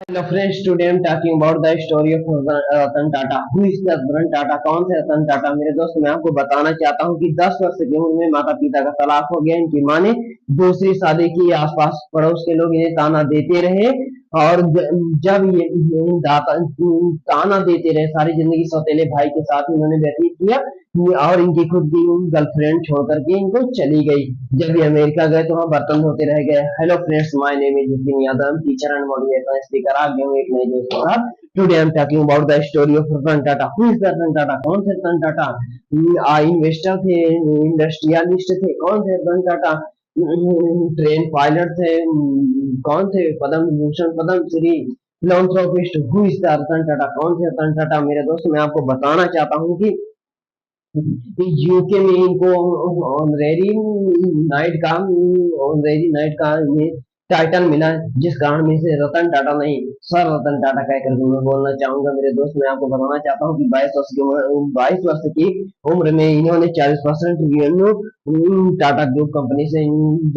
Hello friends, today I'm talking about the story of Ratan Tata. Who is the रतन टाटा? कौन थे रतन टाटा? मेरे दोस्त, मैं आपको बताना चाहता हूँ कि 10 वर्ष की उम्र में माता पिता का तलाक हो गया। इनकी माँ ने दूसरी शादी की। आसपास पड़ोस के लोग इन्हें ताना देते रहे और जब ये ताना देते रहे, सारी जिंदगी सौतेले भाई के साथ इन्होंने व्यतीत किया और इनकी खुद की गर्लफ्रेंड छोड़ करके इनको चली गई। जब ये अमेरिका गए तो वहाँ बर्तन धोते रह गए। Hello friends, my name is Jatin Yadav, teacher and motivational speaker. आ गया हूँ एक नए दोस्त के साथ। Today I am talking about the story of Ratan Tata. Who is Ratan Tata? कौन थे रतन टाटा? इन्वेस्टर थे, इंडस्ट्रियलिस्ट थे? कौन थे रतन टाटा? ट्रेन पायलट थे? कौन थे? Padma Vibhushan, Padma Shri, फिलोंथ्रोपिस्ट? Who is the रतन टाटा? कौन थे रतन टाटा? मेरे दोस्त, मैं आपको बताना चाहता हूँ कि यूके में इनको ऑनरेरी नाइट का ये टाइटल मिला, जिस कारण में इसे रतन टाटा नहीं, सर रतन टाटा कहकर मैं बोलना चाहूंगा। मेरे दोस्त, मैं आपको बताना चाहता हूँ कि 22 वर्ष की उम्र में इन्होंने 40% रेवेन्यू टाटा ग्रुप कंपनी से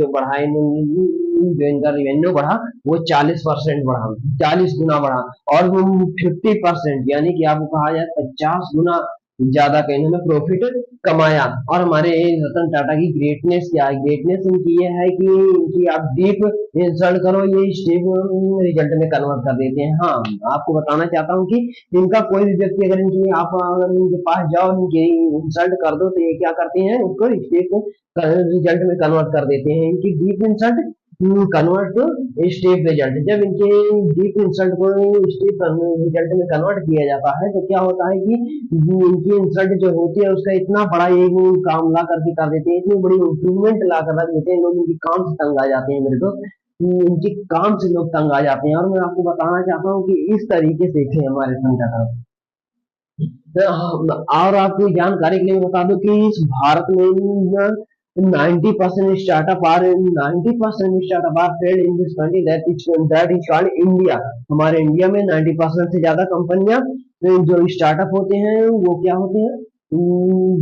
जो बढ़ा, जो इनका रेवेन्यू बढ़ा वो 40% बढ़ा, 40 गुना बढ़ा। और 50% यानी कि आपको कहा जाए 50 गुना ज्यादा का इन्होंने प्रॉफिट कमाया। और हमारे रतन टाटा की ग्रेटनेस क्या है? ग्रेटनेस इनकी ये है कि इनकी आप डीप इंसल्ट करो, ये स्टेप रिजल्ट में कन्वर्ट कर देते हैं। हाँ, आपको बताना चाहता हूँ कि इनका कोई भी व्यक्ति अगर इनकी आप अगर इनके पास जाओ, इनकी इंसल्ट कर दो, तो ये क्या करते हैं? उसको स्टेप रिजल्ट में कन्वर्ट कर देते हैं। इनकी deep insult convert to step result. जब इनके डीप इंसल्ट को स्टेप रिजल्ट में कन्वर्ट किया जाता है तो क्या होता है कि इनकी इंसल्ट जो होती है उसका इतना बड़ा ये काम ला करके कर देते हैं, इतनी बड़ी इम्प्रूवमेंट ला कर रख देते हैं, लोग इनकी काम से तंग आ जाते हैं। मेरे दोस्त, इनके काम से लोग तंग आ जाते हैं। और मैं आपको बताना चाहता हूँ कि इस तरीके से थे हमारे संगठन। और आपको जानकारी के लिए बता दूं कि इस भारत में 90% startup are 90% startup are failed in this country, that is called India. हमारे इंडिया में 90% से ज्यादा कंपनियां जो स्टार्टअप होते हैं वो क्या होते हैं?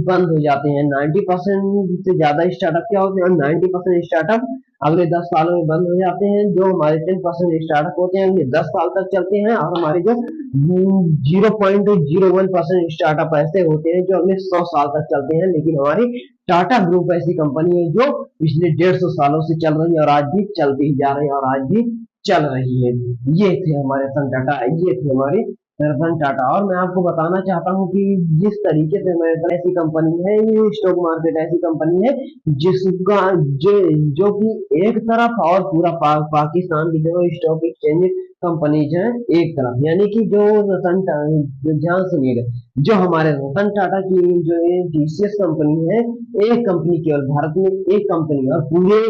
बंद हो जाते हैं। 90% से ज्यादा स्टार्टअप क्या होते हैं? 90% स्टार्टअप अगले 10 सालों में बंद हो जाते हैं। जो हमारे 10% स्टार्टअप होते हैं ये 10 साल तक चलते हैं। और हमारे जो 0.01% स्टार्टअप ऐसे होते हैं जो अगले 100 साल तक चलते हैं। लेकिन हमारी टाटा ग्रुप ऐसी कंपनी है जो पिछले 150 सालों से चल रही है और आज भी चलती ही जा रही है और आज भी चल रही है। ये थे हमारे रतन टाटा, ये थे हमारे रतन टाटा। और मैं आपको बताना चाहता हूँ कि जिस तरीके से हमारे तरह ऐसी कंपनी है, ये स्टॉक मार्केट ऐसी कंपनी है जिसका जो जो कि एक तरफ और पूरा पाकिस्तान की जो स्टॉक एक्सचेंज कंपनीज है एक तरफ, यानी कि जो ध्यान सुनिएगा, जो हमारे रतन टाटा की जो टीसीएस कंपनी है, एक कंपनी केवल भारत में एक कंपनी, और पूरे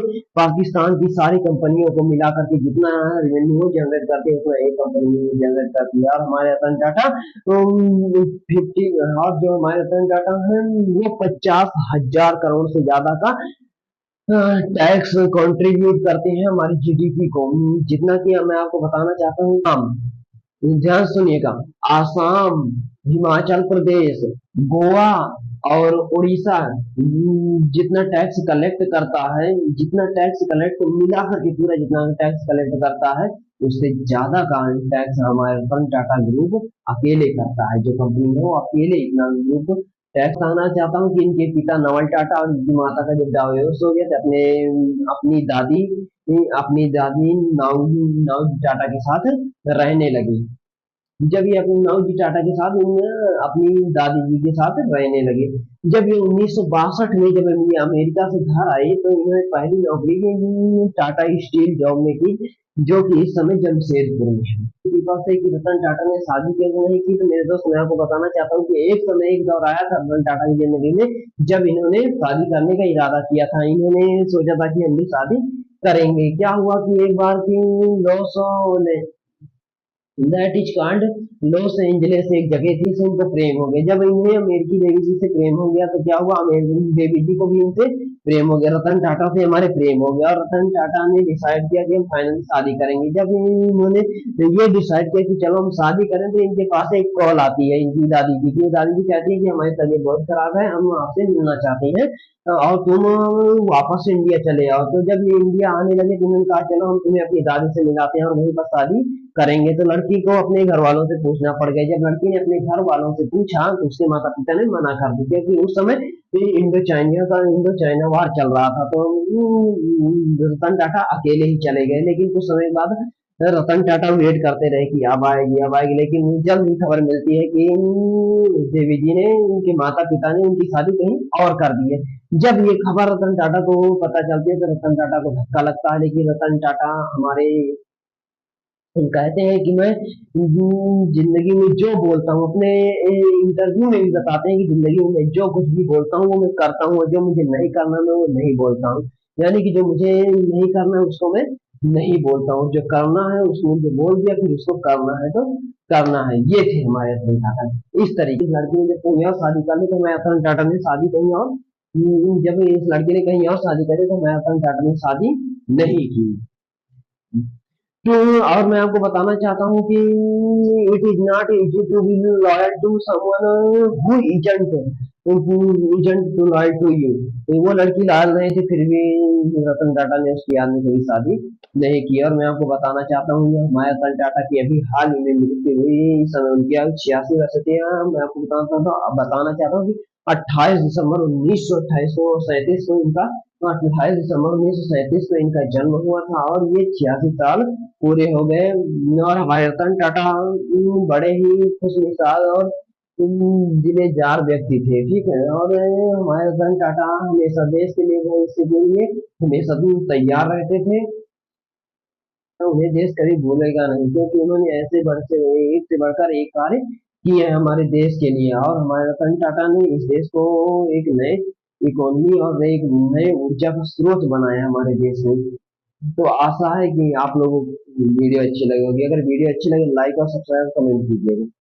पाकिस्तान की सारी कंपनियों को मिला करके जितना रेवेन्यू जनरेट करते हैं उतना एक कंपनी जनरेट करती है। और हमारे रतन टाटा 50, और जो हमारे रतन टाटा है वो 50,000 करोड़ से ज्यादा का टैक्स कंट्रीब्यूट करते हैं हमारी जीडीपी को। जितना कि मैं आपको बताना चाहता हूँ, ध्यान सुनिएगा, आसाम, हिमाचल प्रदेश, गोवा और उड़ीसा जितना टैक्स कलेक्ट करता है, जितना टैक्स कलेक्ट मिला करके पूरा जितना टैक्स कलेक्ट करता है उससे ज्यादा का टैक्स हमारे रतन टाटा ग्रुप अकेले करता है। जो कंपनी है वो अकेले इतना ग्रुप टैक्स आना चाहता हूँ कि इनके पिता नवल टाटा और इनकी माता का जब डाइवोर्स हो गया तो अपनी दादी नाउ टाटा के साथ रहने लगी। जब ये अपनी नाउ जी टाटा के साथ अपनी दादी जी के साथ रहने लगे। जब ये 1962 में जब ये अमेरिका से घर आए तो इन्होंने पहली नौकरी टाटा स्टील जॉब में की, जो कि इस समय जमशेदपुर में है। दीपक से कि रतन टाटा ने शादी क्यों नहीं की, तो मेरे दोस्त मैं आपको बताना चाहता हूँ कि एक समय एक दौर आया था रतन टाटा की जिंदगी में जब इन्होंने शादी करने का इरादा किया था। इन्होंने सोचा था कि हम भी शादी करेंगे। क्या हुआ कि एक बार की 900 that is called Los Angeles एक जगह थी, से इनको प्रेम हो गया। जब इन्हें अमेरिकी बेबी जी से प्रेम हो गया तो क्या हुआ, अमेरिकी बेबी जी को भी इनसे प्रेम हो गया, रतन टाटा से हमारे प्रेम हो गया, और रतन टाटा ने डिसाइड किया कि हम फाइनली शादी करेंगे। जब इन्होंने ये डिसाइड किया कि चलो हम शादी करें, तो इनके पास एक कॉल आती है इनकी दादी की, कि दादी जी कहती है कि हमारी तबीयत बहुत खराब है, हम आपसे मिलना चाहते हैं और तुम वापस इंडिया चले आओ। तो जब ये इंडिया आने लगे तो उन्होंने कहा चलो हम तुम्हें अपनी दादी से मिलाते हैं और वहीं पर शादी करेंगे। तो लड़की को अपने घर वालों से पूछना पड़ गया। जब लड़की ने अपने घर वालों से पूछा तो उसके माता पिता ने मना कर दी, क्योंकि उस समय इंडो चाइना वार चल रहा था। तो रतन टाटा अकेले ही चले गए, लेकिन कुछ समय बाद रतन टाटा वेट करते रहे कि अब आएगी, लेकिन जल्द ही खबर मिलती है कि देवी जी ने, उनके माता पिता ने उनकी शादी कहीं और कर दी है। जब ये खबर रतन टाटा को पता चलती है तो रतन टाटा को धक्का लगता है, लेकिन रतन टाटा हमारे कहते हैं कि मैं जिंदगी में जो बोलता हूँ, अपने इंटरव्यू में भी बताते हैं कि जिंदगी में मैं जो कुछ भी बोलता हूँ वो मैं करता हूँ, और जो मुझे नहीं करना मैं वो नहीं बोलता हूँ। यानी कि जो मुझे नहीं करना है उसको मैं नहीं बोलता हूँ, जो करना है उसको जो बोल दिया फिर उसको करना है तो करना है। ये थे हमारे रतन टाटा। इस तरीके से लड़की ने जब कहीं और शादी कर ली तो मैं रतन टाटा ने शादी कहीं और, जब इस लड़की ने कहीं और शादी करी तो मैं रतन टाटा ने शादी नहीं की। तो और मैं आपको बताना चाहता हूँ कि it is not easy to be loyal to someone who isn't too loyal to you. तो वो लड़की लॉयल नहीं थी, फिर भी रतन टाटा ने उसकी आदमी से भी शादी नहीं की। और मैं आपको बताना चाहता हूँ हमारे रतन टाटा की अभी हाल ही में मृत्यु हुई, इस समय उनकी आयु 86 वर्ष थी। मैं आपको बताना चाहता हूँ कि 28 दिसंबर 1937 को इनका 28 दिसंबर 1937 को इनका जन्म हुआ था, और ये 86 साल पूरे हो गए। और हमारे रतन टाटा बड़े ही खुशमिजाज और दिलेदार व्यक्ति थे, ठीक है। और हमारे रतन टाटा हमेशा देश के लिए भविष्य के लिए हमेशा तैयार रहते थे, तो उन्हें देश कभी भूलेगा नहीं, क्योंकि उन्होंने ऐसे एक से बढ़कर एक कार्य किए हैं हमारे देश के लिए। और हमारे रतन टाटा ने इस देश को एक नए इकोनॉमी और एक नए ऊर्जा का स्रोत बनाया है हमारे देश में। तो आशा है कि आप लोगों को वीडियो अच्छी लगी होगी। अगर वीडियो अच्छी लगे लाइक और सब्सक्राइब कमेंट कीजिएगा।